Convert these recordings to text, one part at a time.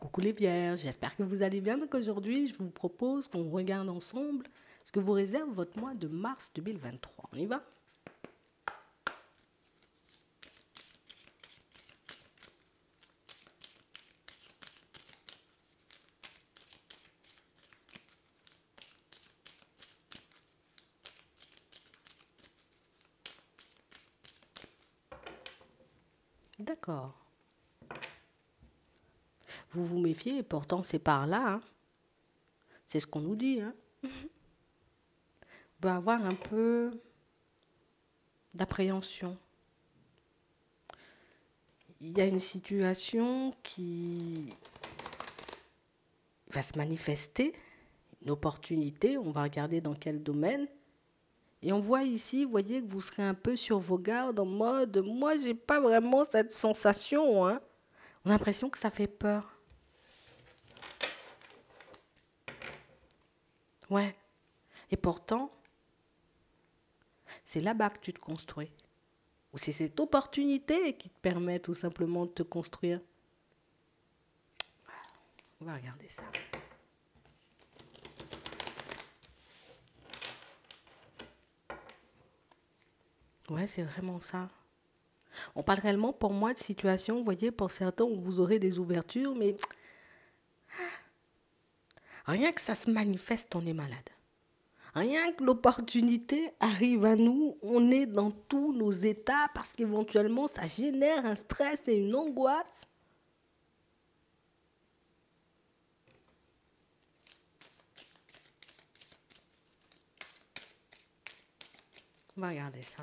Coucou les vierges, j'espère que vous allez bien. Donc aujourd'hui, je vous propose qu'on regarde ensemble ce que vous réserve votre mois de mars 2023. On y va? D'accord. Vous vous méfiez et pourtant c'est par là, hein. C'est ce qu'on nous dit, hein. On peut avoir un peu d'appréhension. Il y a une situation qui va se manifester, une opportunité, on va regarder dans quel domaine. Et on voit ici, vous voyez que vous serez un peu sur vos gardes en mode, moi j'ai pas vraiment cette sensation, hein. On a l'impression que ça fait peur. Ouais. Et pourtant, c'est là-bas que tu te construis. Ou c'est cette opportunité qui te permet tout simplement de te construire. On va regarder ça. Ouais, c'est vraiment ça. On parle réellement pour moi de situation, vous voyez, pour certains où vous aurez des ouvertures, mais rien que ça se manifeste, on est malade. Rien que l'opportunité arrive à nous, on est dans tous nos états parce qu'éventuellement ça génère un stress et une angoisse. On va regarder ça.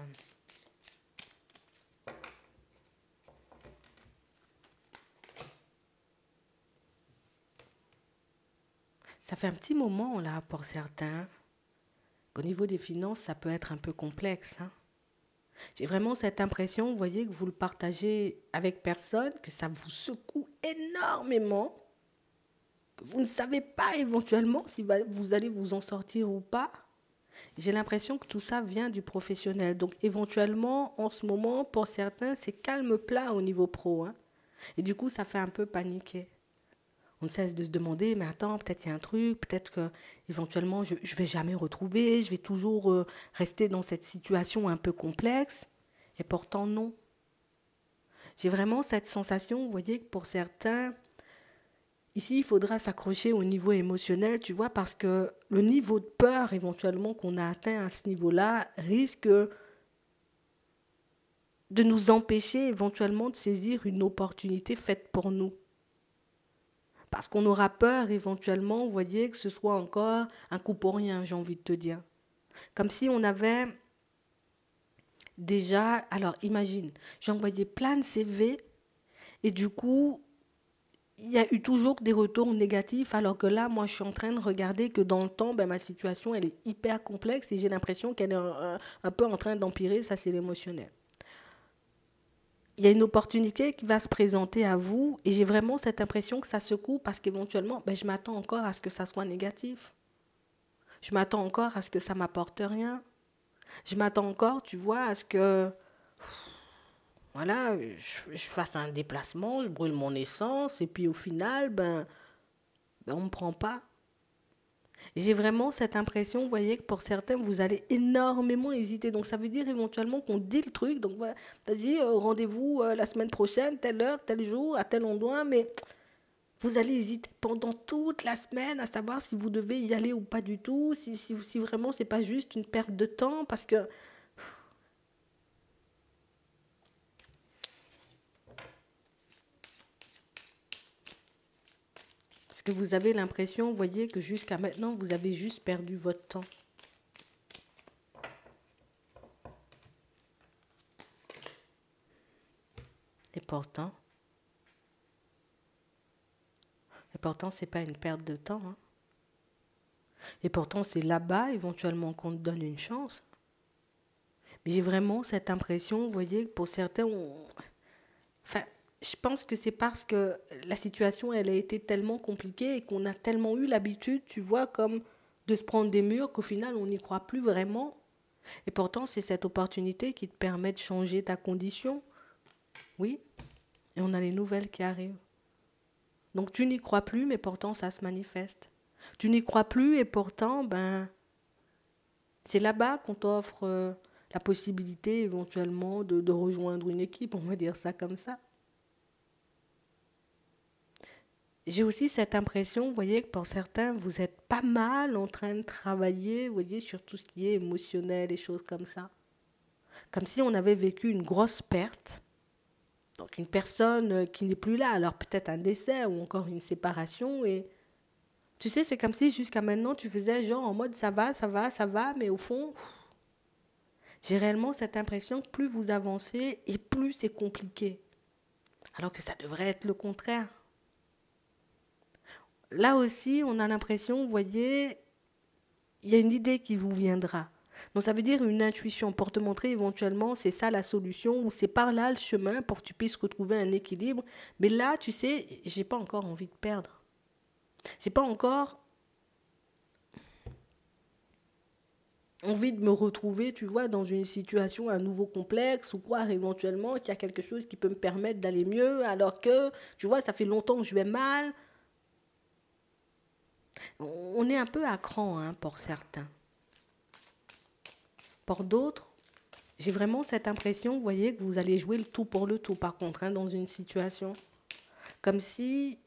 Ça fait un petit moment là pour certains qu'au niveau des finances, ça peut être un peu complexe, hein. J'ai vraiment cette impression, vous voyez, que vous le partagez avec personne, que ça vous secoue énormément, que vous ne savez pas éventuellement si vous allez vous en sortir ou pas. J'ai l'impression que tout ça vient du professionnel. Donc éventuellement, en ce moment, pour certains, c'est calme plat au niveau pro, hein. Et du coup, ça fait un peu paniquer. On ne cesse de se demander, mais attends, peut-être il y a un truc, peut-être que éventuellement je ne vais jamais retrouver, je vais toujours rester dans cette situation un peu complexe. Et pourtant, non. J'ai vraiment cette sensation, vous voyez, que pour certains, ici, il faudra s'accrocher au niveau émotionnel, tu vois, parce que le niveau de peur éventuellement qu'on a atteint à ce niveau-là risque de nous empêcher éventuellement de saisir une opportunité faite pour nous. Parce qu'on aura peur éventuellement, vous voyez, que ce soit encore un coup pour rien, j'ai envie de te dire. Comme si on avait déjà... Alors imagine, j'ai envoyé plein de CV et du coup, il y a eu toujours des retours négatifs alors que là, moi, je suis en train de regarder que dans le temps, ben, ma situation, elle est hyper complexe et j'ai l'impression qu'elle est un peu en train d'empirer, ça c'est l'émotionnel. Il y a une opportunité qui va se présenter à vous et j'ai vraiment cette impression que ça secoue parce qu'éventuellement, ben, je m'attends encore à ce que ça soit négatif. Je m'attends encore à ce que ça m'apporte rien. Je m'attends encore, tu vois, à ce que, voilà, je fasse un déplacement, je brûle mon essence et puis au final, ben on ne me prend pas. Et j'ai vraiment cette impression, vous voyez, que pour certains, vous allez énormément hésiter. Donc ça veut dire éventuellement qu'on dit le truc. Donc voilà, vas-y, rendez-vous la semaine prochaine, telle heure, tel jour, à tel endroit, mais vous allez hésiter pendant toute la semaine à savoir si vous devez y aller ou pas du tout, si vraiment c'est pas juste une perte de temps, parce que vous avez l'impression, vous voyez, que jusqu'à maintenant, vous avez juste perdu votre temps. Et pourtant, c'est pas une perte de temps, hein. Et pourtant, c'est là-bas, éventuellement, qu'on te donne une chance. Mais j'ai vraiment cette impression, vous voyez, que pour certains, enfin, je pense que c'est parce que la situation, elle a été tellement compliquée et qu'on a tellement eu l'habitude, tu vois, comme de se prendre des murs qu'au final, on n'y croit plus vraiment. Et pourtant, c'est cette opportunité qui te permet de changer ta condition. Oui, et on a les nouvelles qui arrivent. Donc tu n'y crois plus, mais pourtant ça se manifeste. Tu n'y crois plus et pourtant, ben, c'est là-bas qu'on t'offre la possibilité éventuellement de rejoindre une équipe, on va dire ça comme ça. J'ai aussi cette impression, vous voyez, que pour certains, vous êtes pas mal en train de travailler, vous voyez, sur tout ce qui est émotionnel et choses comme ça. Comme si on avait vécu une grosse perte. Donc une personne qui n'est plus là, alors peut-être un décès ou encore une séparation. Et tu sais, c'est comme si jusqu'à maintenant, tu faisais genre en mode ça va, ça va, ça va, mais au fond, j'ai réellement cette impression que plus vous avancez et plus c'est compliqué. Alors que ça devrait être le contraire. Là aussi, on a l'impression, vous voyez, il y a une idée qui vous viendra. Donc ça veut dire une intuition pour te montrer éventuellement c'est ça la solution ou c'est par là le chemin pour que tu puisses retrouver un équilibre. Mais là, tu sais, j'ai pas encore envie de perdre. J'ai pas encore envie de me retrouver, tu vois, dans une situation à nouveau complexe ou croire éventuellement qu'il y a quelque chose qui peut me permettre d'aller mieux alors que, tu vois, ça fait longtemps que je vais mal. On est un peu à cran hein, pour certains. Pour d'autres, j'ai vraiment cette impression, vous voyez, que vous allez jouer le tout pour le tout, par contre, hein, dans une situation. Comme si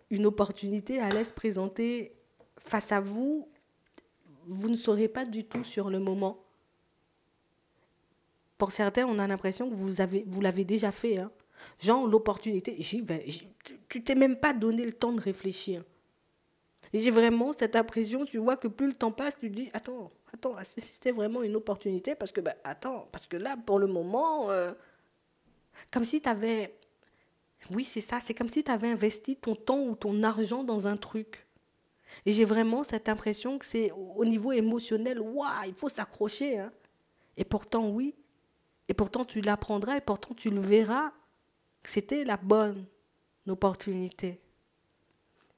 une opportunité allait se présenter face à vous, vous ne saurez pas du tout sur le moment. Pour certains, on a l'impression que vous l'avez déjà fait. Hein. Genre, l'opportunité, j'y vais. Tu t'es même pas donné le temps de réfléchir. Et j'ai vraiment cette impression, tu vois, que plus le temps passe, tu te dis, attends, est-ce que c'était vraiment une opportunité? Parce que, parce que là, pour le moment, comme si tu avais... Oui, c'est ça, c'est comme si tu avais investi ton temps ou ton argent dans un truc. Et j'ai vraiment cette impression que c'est au niveau émotionnel, waouh, il faut s'accrocher. Hein. Et pourtant, oui. Et pourtant, tu l'apprendras et pourtant, tu le verras que c'était la bonne opportunité.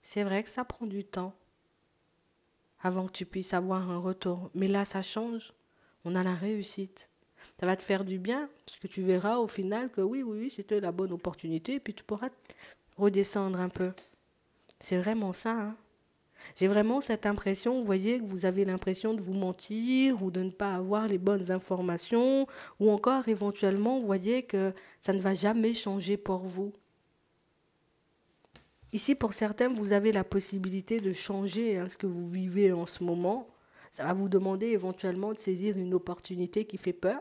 C'est vrai que ça prend du temps avant que tu puisses avoir un retour. Mais là, ça change. On a la réussite. Ça va te faire du bien parce que tu verras au final que oui, c'était la bonne opportunité et puis tu pourras redescendre un peu. C'est vraiment ça, hein. J'ai vraiment cette impression, vous voyez, que vous avez l'impression de vous mentir ou de ne pas avoir les bonnes informations ou encore éventuellement, vous voyez que ça ne va jamais changer pour vous. Ici, pour certains, vous avez la possibilité de changer hein, ce que vous vivez en ce moment. Ça va vous demander éventuellement de saisir une opportunité qui fait peur.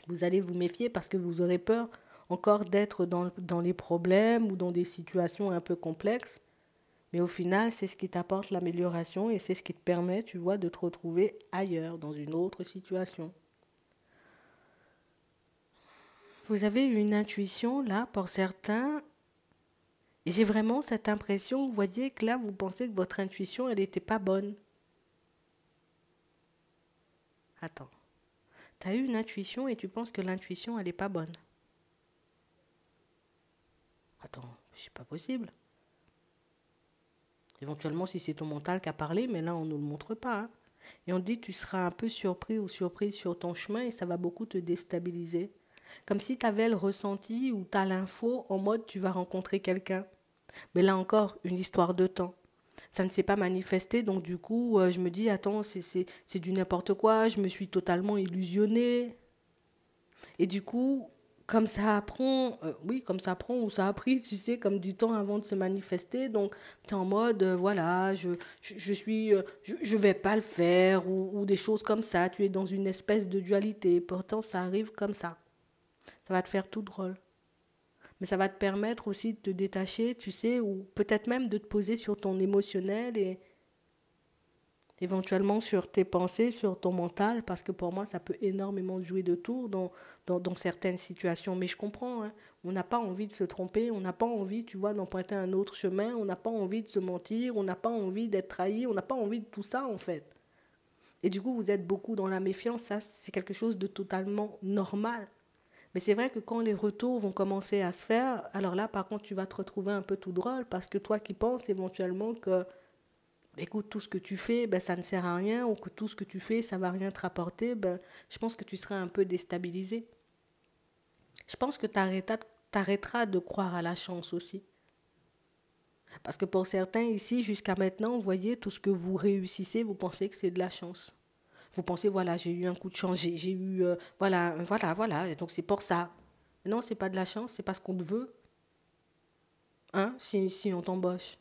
Vous allez vous méfier parce que vous aurez peur encore d'être dans les problèmes ou dans des situations un peu complexes. Mais au final, c'est ce qui t'apporte l'amélioration et c'est ce qui te permet, tu vois, de te retrouver ailleurs, dans une autre situation. Vous avez une intuition, là, pour certains. Et j'ai vraiment cette impression, vous voyez, que là, vous pensez que votre intuition, elle n'était pas bonne. Attends. Tu as eu une intuition et tu penses que l'intuition, elle n'est pas bonne. Attends, c'est pas possible. Éventuellement, si c'est ton mental qui a parlé, mais là, on ne nous le montre pas. Hein. Et on dit tu seras un peu surpris ou surprise sur ton chemin et ça va beaucoup te déstabiliser. Comme si tu avais le ressenti ou tu as l'info en mode tu vas rencontrer quelqu'un. Mais là encore, une histoire de temps. Ça ne s'est pas manifesté, donc du coup, je me dis, attends, c'est du n'importe quoi, je me suis totalement illusionnée. Et du coup, comme ça apprend, comme ça apprend ou ça a pris, tu sais, comme du temps avant de se manifester. Donc, tu es en mode, voilà, je vais pas le faire ou des choses comme ça. Tu es dans une espèce de dualité. Pourtant, ça arrive comme ça. Ça va te faire tout drôle. Mais ça va te permettre aussi de te détacher, tu sais, ou peut-être même de te poser sur ton émotionnel et éventuellement sur tes pensées, sur ton mental, parce que pour moi, ça peut énormément jouer de tour dans certaines situations. Mais je comprends, hein, on n'a pas envie de se tromper, on n'a pas envie, tu vois, d'emprunter un autre chemin, on n'a pas envie de se mentir, on n'a pas envie d'être trahi, on n'a pas envie de tout ça, en fait. Et du coup, vous êtes beaucoup dans la méfiance, ça, c'est quelque chose de totalement normal. Mais c'est vrai que quand les retours vont commencer à se faire, alors là, par contre, tu vas te retrouver un peu tout drôle, parce que toi qui penses éventuellement que écoute, tout ce que tu fais, ça ne sert à rien, ou que tout ce que tu fais, ça ne va rien te rapporter, je pense que tu seras un peu déstabilisé. Je pense que tu arrêteras de croire à la chance aussi. Parce que pour certains ici, jusqu'à maintenant, vous voyez, tout ce que vous réussissez, vous pensez que c'est de la chance. Vous pensez, voilà, j'ai eu un coup de chance, j'ai eu, voilà. Et donc c'est pour ça. Non, c'est pas de la chance, c'est parce qu'on te veut, hein, si on t'embauche.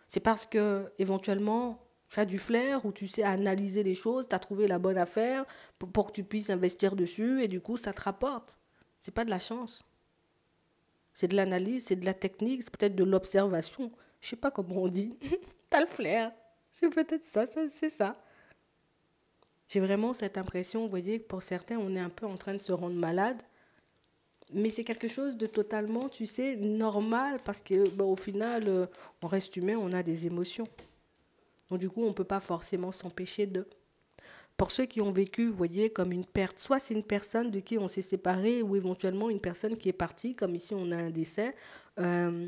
C'est parce que, éventuellement, tu as du flair ou tu sais analyser les choses, tu as trouvé la bonne affaire pour que tu puisses investir dessus et du coup, ça te rapporte. C'est pas de la chance. C'est de l'analyse, c'est de la technique, c'est peut-être de l'observation. Je sais pas comment on dit. T'as le flair. C'est peut-être ça, c'est ça. J'ai vraiment cette impression, vous voyez, que pour certains, on est un peu en train de se rendre malade. Mais c'est quelque chose de totalement, tu sais, normal parce que, bon, au final, on reste humain, on a des émotions. Donc du coup, on ne peut pas forcément s'empêcher de. Pour ceux qui ont vécu, vous voyez, comme une perte, soit c'est une personne de qui on s'est séparé ou éventuellement une personne qui est partie, comme ici on a un décès. Euh,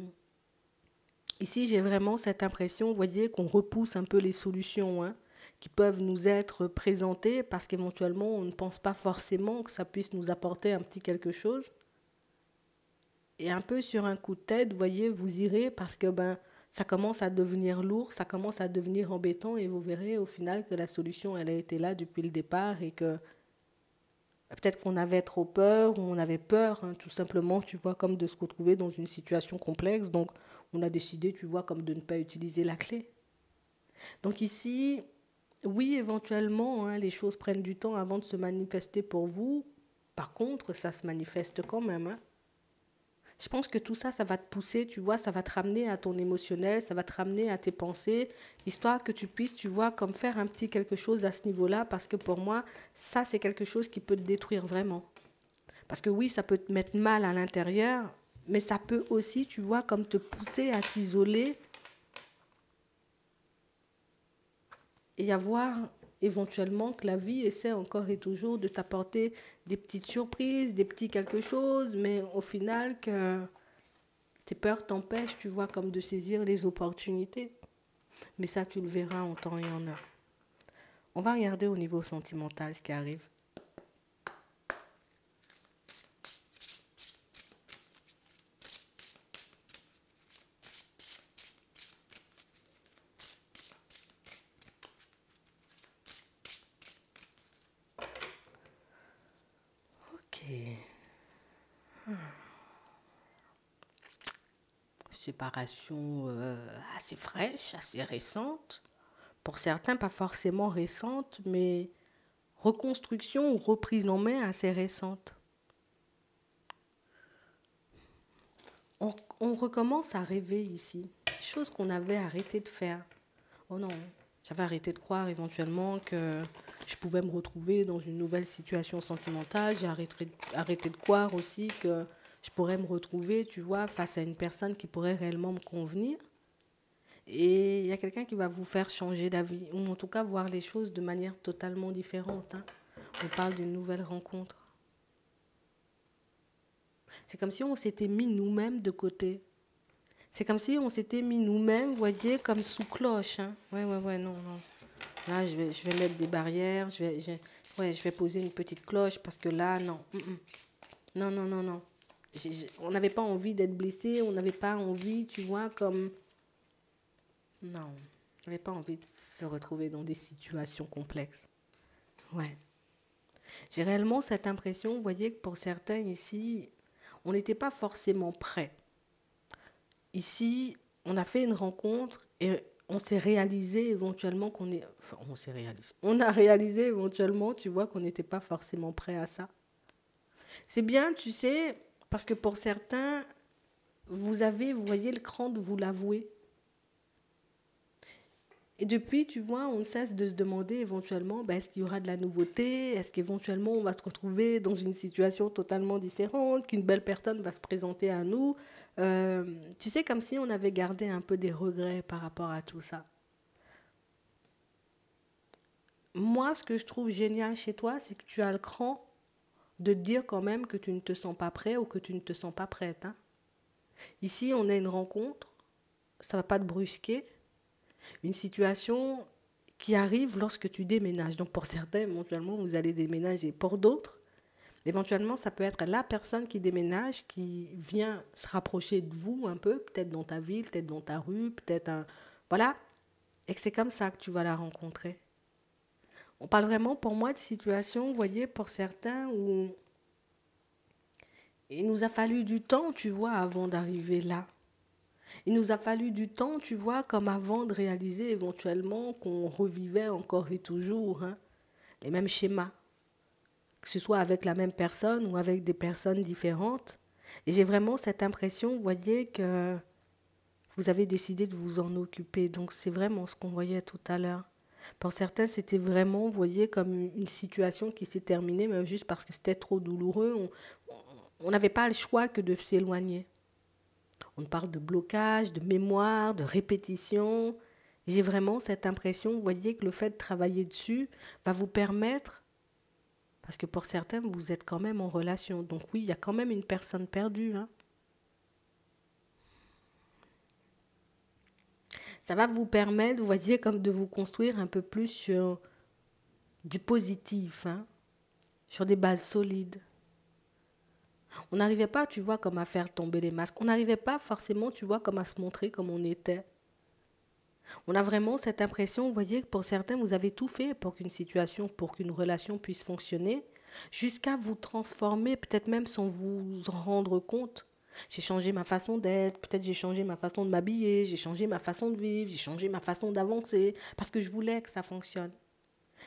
Ici, j'ai vraiment cette impression, vous voyez, qu'on repousse un peu les solutions, hein, qui peuvent nous être présentées parce qu'éventuellement, on ne pense pas forcément que ça puisse nous apporter un petit quelque chose. Et un peu sur un coup de tête, vous voyez, vous irez parce que ben, ça commence à devenir lourd, ça commence à devenir embêtant et vous verrez au final que la solution, elle a été là depuis le départ et que peut-être qu'on avait trop peur ou on avait peur, hein, tout simplement, tu vois, comme de se retrouver dans une situation complexe. Donc, on a décidé, tu vois, comme de ne pas utiliser la clé. Donc ici, oui, éventuellement, hein, les choses prennent du temps avant de se manifester pour vous. Par contre, ça se manifeste quand même, hein. Je pense que tout ça, ça va te pousser, tu vois, ça va te ramener à ton émotionnel, ça va te ramener à tes pensées, histoire que tu puisses, tu vois, comme faire un petit quelque chose à ce niveau-là, parce que pour moi, ça, c'est quelque chose qui peut te détruire vraiment. Parce que oui, ça peut te mettre mal à l'intérieur, mais ça peut aussi, tu vois, comme te pousser à t'isoler et avoir éventuellement que la vie essaie encore et toujours de t'apporter des petites surprises, des petits quelque chose, mais au final que tes peurs t'empêchent, tu vois, comme de saisir les opportunités. Mais ça, tu le verras en temps et en heure. On va regarder au niveau sentimental ce qui arrive. Ok. Séparation assez fraîche, assez récente. Pour certains, pas forcément récente, mais reconstruction ou reprise en main assez récente. On recommence à rêver ici, chose qu'on avait arrêté de faire. Oh non, j'avais arrêté de croire éventuellement que je pouvais me retrouver dans une nouvelle situation sentimentale. J'ai arrêté de croire aussi que je pourrais me retrouver, tu vois, face à une personne qui pourrait réellement me convenir. Et il y a quelqu'un qui va vous faire changer d'avis, ou en tout cas voir les choses de manière totalement différente, hein. On parle d'une nouvelle rencontre. C'est comme si on s'était mis nous-mêmes de côté. C'est comme si on s'était mis nous-mêmes, vous voyez, comme sous cloche, hein. Ouais, non. Là, je vais mettre des barrières, je vais poser une petite cloche parce que là, non. Non. On n'avait pas envie d'être blessé, on n'avait pas envie, tu vois, comme... Non, on n'avait pas envie de se retrouver dans des situations complexes. Ouais. J'ai réellement cette impression, vous voyez, que pour certains ici, on n'était pas forcément prêts. Ici, on a fait une rencontre et on s'est réalisé éventuellement qu'on est... Enfin, on s'est réalisé. On a réalisé éventuellement, tu vois, qu'on n'était pas forcément prêt à ça. C'est bien, tu sais, parce que pour certains, vous voyez, le cran de vous l'avouer. Et depuis, tu vois, on ne cesse de se demander éventuellement, ben, est-ce qu'il y aura de la nouveauté? Est-ce qu'éventuellement, on va se retrouver dans une situation totalement différente, qu'une belle personne va se présenter à nous? Tu sais, comme si on avait gardé un peu des regrets par rapport à tout ça. Moi, ce que je trouve génial chez toi, c'est que tu as le cran de te dire quand même que tu ne te sens pas prêt ou que tu ne te sens pas prête, hein. Ici, on a une rencontre, ça ne va pas te brusquer. Une situation qui arrive lorsque tu déménages. Donc pour certains, éventuellement, vous allez déménager. Pour d'autres, Éventuellement, ça peut être la personne qui déménage, qui vient se rapprocher de vous un peu, peut-être dans ta ville, peut-être dans ta rue, peut-être un... Voilà, et que c'est comme ça que tu vas la rencontrer. On parle vraiment pour moi de situations, vous voyez, pour certains où il nous a fallu du temps, tu vois, avant d'arriver là. Il nous a fallu du temps, tu vois, comme avant de réaliser éventuellement qu'on revivait encore et toujours hein, les mêmes schémas, que ce soit avec la même personne ou avec des personnes différentes. Et j'ai vraiment cette impression, vous voyez, que vous avez décidé de vous en occuper. Donc c'est vraiment ce qu'on voyait tout à l'heure. Pour certains, c'était vraiment, vous voyez, comme une situation qui s'est terminée, même juste parce que c'était trop douloureux. On n'avait pas le choix que de s'éloigner. On parle de blocage, de mémoire, de répétition. J'ai vraiment cette impression, vous voyez, que le fait de travailler dessus va vous permettre, parce que pour certains, vous êtes quand même en relation. Donc oui, il y a quand même une personne perdue. Hein. Ça va vous permettre, vous voyez, comme de vous construire un peu plus sur du positif, hein, sur des bases solides. On n'arrivait pas, tu vois, comme à faire tomber les masques. On n'arrivait pas forcément, tu vois, comme à se montrer comme on était. On a vraiment cette impression, vous voyez, que pour certains, vous avez tout fait pour qu'une situation, pour qu'une relation puisse fonctionner, jusqu'à vous transformer, peut-être même sans vous en rendre compte. J'ai changé ma façon d'être, peut-être j'ai changé ma façon de m'habiller, j'ai changé ma façon de vivre, j'ai changé ma façon d'avancer, parce que je voulais que ça fonctionne.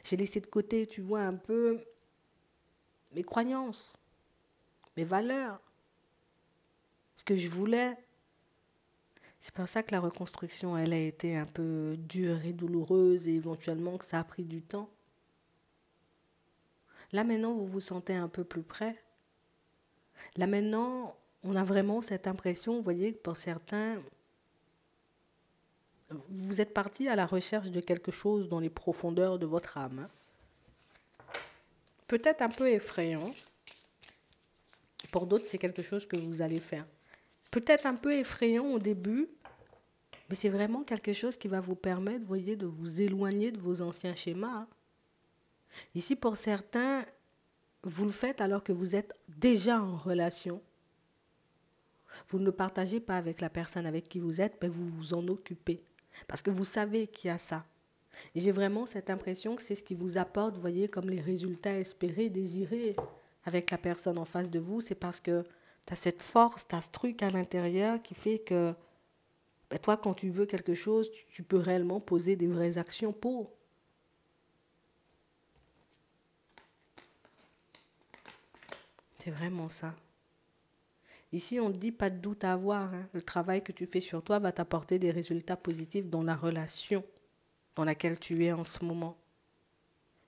J'ai laissé de côté, tu vois, un peu mes croyances, mes valeurs, ce que je voulais. C'est pour ça que la reconstruction, elle a été un peu dure et douloureuse et éventuellement que ça a pris du temps. Là maintenant, vous vous sentez un peu plus près. Là maintenant, on a vraiment cette impression, vous voyez, que pour certains, vous êtes parti à la recherche de quelque chose dans les profondeurs de votre âme. Hein. Peut-être un peu effrayant. Pour d'autres, c'est quelque chose que vous allez faire. Peut-être un peu effrayant au début, mais c'est vraiment quelque chose qui va vous permettre, vous voyez, de vous éloigner de vos anciens schémas. Hein. Ici, pour certains, vous le faites alors que vous êtes déjà en relation. Vous ne le partagez pas avec la personne avec qui vous êtes, mais vous vous en occupez. Parce que vous savez qu'il y a ça. Et j'ai vraiment cette impression que c'est ce qui vous apporte, vous voyez, comme les résultats espérés, désirés avec la personne en face de vous. C'est parce que tu as cette force, tu as ce truc à l'intérieur qui fait que ben, toi, quand tu veux quelque chose, tu peux réellement poser des vraies actions pour. C'est vraiment ça. Ici, on ne dit pas de doute à avoir. Hein. Le travail que tu fais sur toi va t'apporter des résultats positifs dans la relation dans laquelle tu es en ce moment.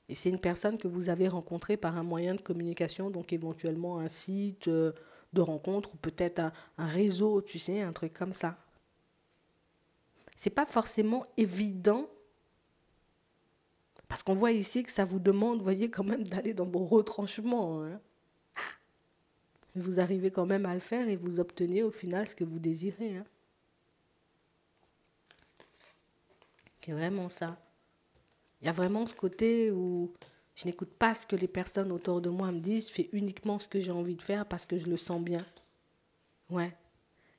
Et c'est une personne que vous avez rencontrée par un moyen de communication, donc éventuellement un site de rencontre ou peut-être un réseau, tu sais, un truc comme ça. C'est pas forcément évident parce qu'on voit ici que ça vous demande, vous voyez, quand même d'aller dans vos retranchements. Hein. Vous arrivez quand même à le faire et vous obtenez au final ce que vous désirez. Hein. C'est vraiment ça. Il y a vraiment ce côté où je n'écoute pas ce que les personnes autour de moi me disent, je fais uniquement ce que j'ai envie de faire parce que je le sens bien. Ouais.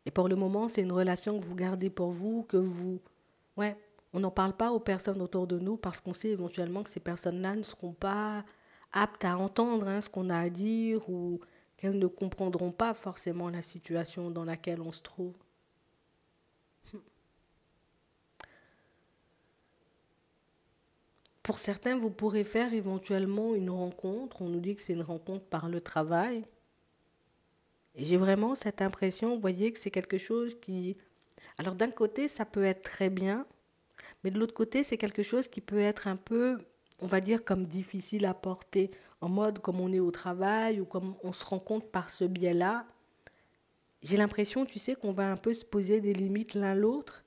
Et pour le moment, c'est une relation que vous gardez pour vous, que vous... Ouais, on n'en parle pas aux personnes autour de nous parce qu'on sait éventuellement que ces personnes-là ne seront pas aptes à entendre hein, ce qu'on a à dire ou qu'elles ne comprendront pas forcément la situation dans laquelle on se trouve. Pour certains, vous pourrez faire éventuellement une rencontre. On nous dit que c'est une rencontre par le travail. Et j'ai vraiment cette impression, vous voyez, que c'est quelque chose qui... Alors d'un côté, ça peut être très bien, mais de l'autre côté, c'est quelque chose qui peut être un peu, on va dire, comme difficile à porter. En mode, comme on est au travail ou comme on se rencontre par ce biais-là, j'ai l'impression, tu sais, qu'on va un peu se poser des limites l'un l'autre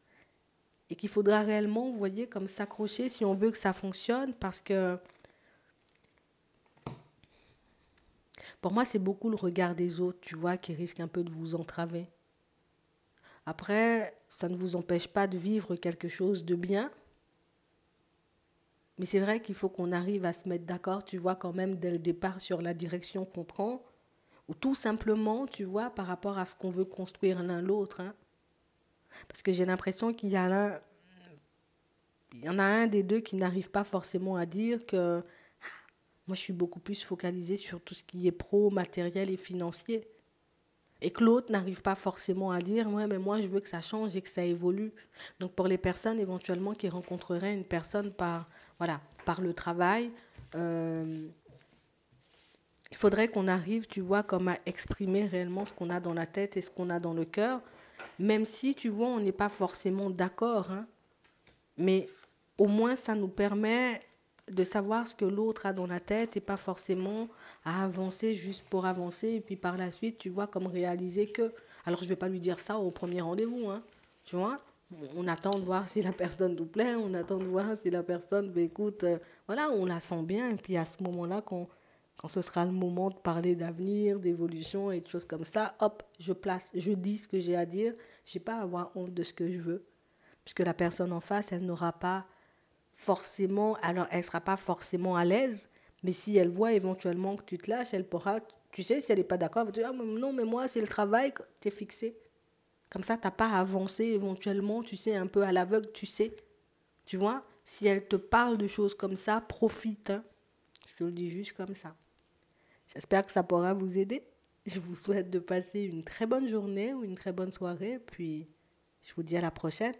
et qu'il faudra réellement, vous voyez, comme s'accrocher si on veut que ça fonctionne parce que pour moi, c'est beaucoup le regard des autres, tu vois, qui risque un peu de vous entraver. Après, ça ne vous empêche pas de vivre quelque chose de bien, Mais c'est vrai qu'il faut qu'on arrive à se mettre d'accord, tu vois, quand même, dès le départ sur la direction qu'on prend. Ou tout simplement, tu vois, par rapport à ce qu'on veut construire l'un l'autre. Hein. Parce que j'ai l'impression il y en a un des deux qui n'arrive pas forcément à dire que moi, je suis beaucoup plus focalisée sur tout ce qui est pro, matériel et financier. Et que l'autre n'arrive pas forcément à dire, ouais, mais moi, je veux que ça change et que ça évolue. Donc, pour les personnes éventuellement qui rencontreraient une personne voilà, par le travail, euh, il faudrait qu'on arrive, tu vois, comme à exprimer réellement ce qu'on a dans la tête et ce qu'on a dans le cœur, même si, tu vois, on n'est pas forcément d'accord, hein, mais au moins ça nous permet de savoir ce que l'autre a dans la tête et pas forcément à avancer juste pour avancer et puis par la suite, tu vois, comme réaliser que... Alors, je ne vais pas lui dire ça au premier rendez-vous, hein, tu vois. On attend de voir si la personne nous plaît, on attend de voir si la personne, bah, écoute, voilà, on la sent bien et puis à ce moment-là, quand ce sera le moment de parler d'avenir, d'évolution et de choses comme ça, hop, je dis ce que j'ai à dire, je n'ai pas à avoir honte de ce que je veux, puisque la personne en face, elle n'aura pas forcément, alors elle ne sera pas forcément à l'aise, mais si elle voit éventuellement que tu te lâches, elle pourra, tu sais, si elle n'est pas d'accord, elle va te dire, ah, non, mais moi, c'est le travail, tu es fixé. Comme ça, tu n'as pas à avancer éventuellement, tu sais, un peu à l'aveugle, tu sais. Tu vois, si elle te parle de choses comme ça, profite. Hein. Je te le dis juste comme ça. J'espère que ça pourra vous aider. Je vous souhaite de passer une très bonne journée ou une très bonne soirée, puis je vous dis à la prochaine.